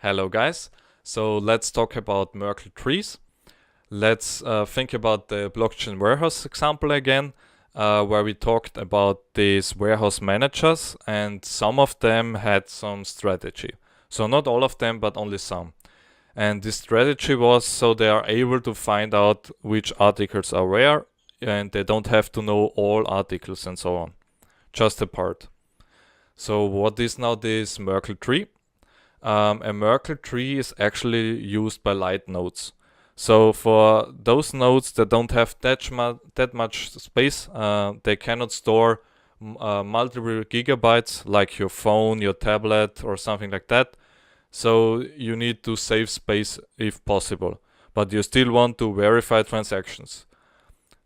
Hello guys, so let's talk about Merkle trees. Let's think about the blockchain warehouse example again, where we talked about these warehouse managers and some of them had some strategy. So not all of them, but only some. And the strategy was so they are able to find out which articles are where and they don't have to know all articles and so on, just a part. So what is now this Merkle tree? A Merkle tree is actually used by light nodes. So for those nodes that don't have that much space, they cannot store multiple gigabytes like your phone, your tablet, or something like that. So you need to save space if possible, but you still want to verify transactions.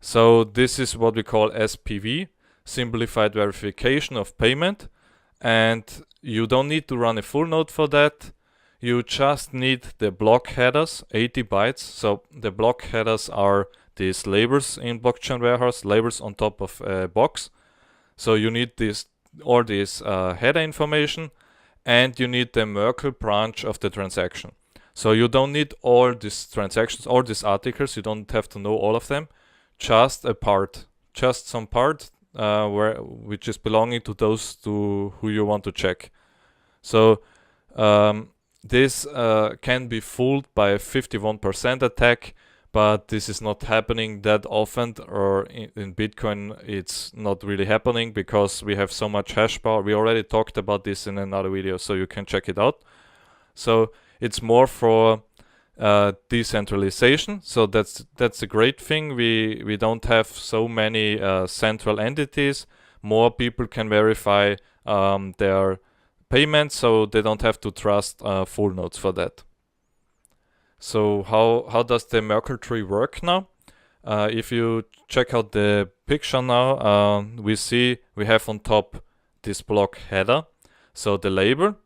So this is what we call SPV, simplified verification of payment. And you don't need to run a full node for that. You just need the block headers, 80 bytes. So the block headers are these labels in blockchain warehouse, labels on top of a box. So you need this header information, and you need the Merkle branch of the transaction. So you don't need all these transactions, all these articles. You don't have to know all of them. Just a part, just some part which is belonging to those who you want to check. So this can be fooled by a 51% attack, but this is not happening that often, or in Bitcoin it's not really happening because we have so much hash power. We already talked about this in another video, so you can check it out. So it's more for decentralization. So that's a great thing. We don't have so many central entities. More people can verify their payments, so they don't have to trust full nodes for that. So how does the Merkle tree work now? If you check out the picture now, we see we have on top this block header, so the label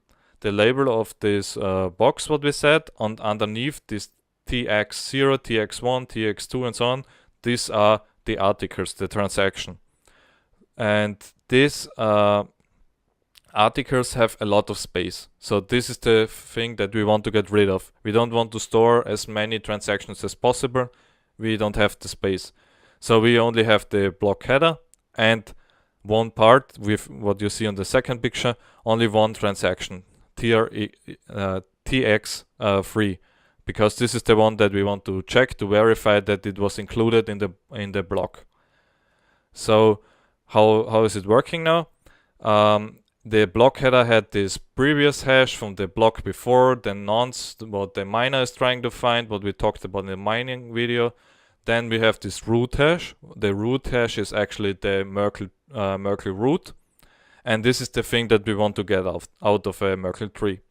of this box, what we said, and underneath this TX0, TX1, TX2, and so on, these are the articles, the transaction. And these articles have a lot of space. So this is the thing that we want to get rid of. We don't want to store as many transactions as possible. We don't have the space. So we only have the block header and one part with what you see on the second picture, only one transaction. TX3, because this is the one that we want to check to verify that it was included in the block. So how is it working now? The block header had this previous hash from the block before, the nonce, what the miner is trying to find, what we talked about in the mining video. Then we have this root hash. The root hash is actually the Merkle root. And this is the thing that we want to get out of a Merkle tree.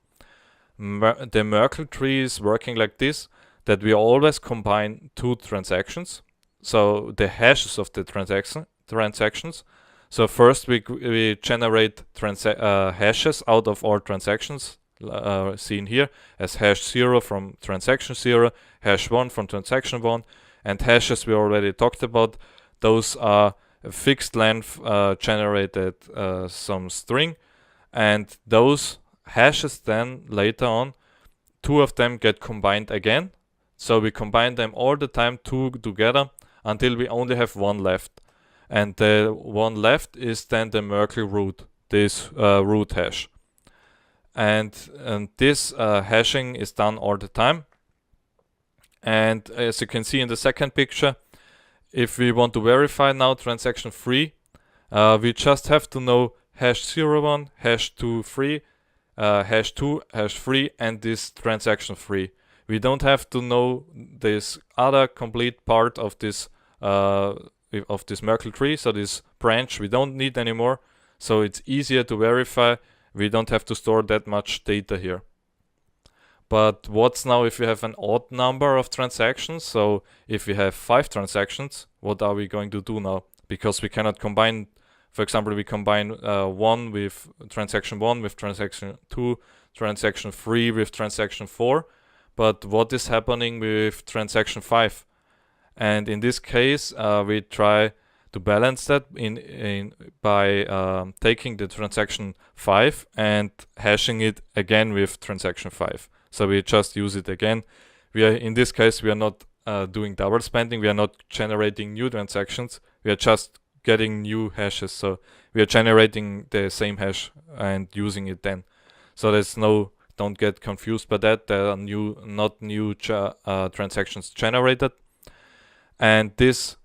The Merkle tree is working like this, that we always combine two transactions. So the hashes of the transactions. So first we generate hashes out of all transactions, seen here as hash 0 from transaction 0, hash 1 from transaction 1, and hashes we already talked about. Those are a fixed length generated some string, and those hashes then later on, two of them get combined again. So we combine them all the time, two together, until we only have one left. And the one left is then the Merkle root, this root hash. And this hashing is done all the time. And as you can see in the second picture, if we want to verify now transaction 3, we just have to know hash 01, hash 23, hash 2, hash 3, and this transaction 3. We don't have to know this other complete part of this Merkle tree, so this branch we don't need anymore. So it's easier to verify. We don't have to store that much data here. But what's now if we have an odd number of transactions? So if we have 5 transactions, what are we going to do now? Because we cannot combine, for example, we combine 1 with transaction 1 with transaction 2, transaction 3 with transaction 4. But what is happening with transaction 5? And in this case, we try to balance that by taking the transaction 5 and hashing it again with transaction 5. So we just use it again. In this case, we are not doing double spending. We are not generating new transactions. We are just getting new hashes. So we are generating the same hash and using it then. So don't get confused by that. There are not new transactions generated. And this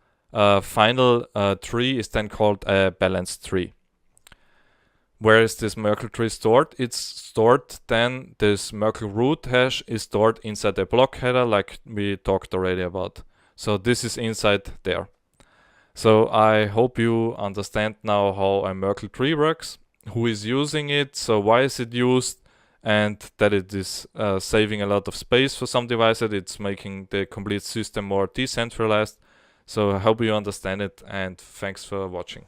final tree is then called a balanced tree. Where is this Merkle tree stored? It's stored then, this Merkle root hash is stored inside the block header like we talked already about. So this is inside there. So I hope you understand now how a Merkle tree works, who is using it, so why is it used, and that it is saving a lot of space for some devices. It's making the complete system more decentralized. So I hope you understand it, and thanks for watching.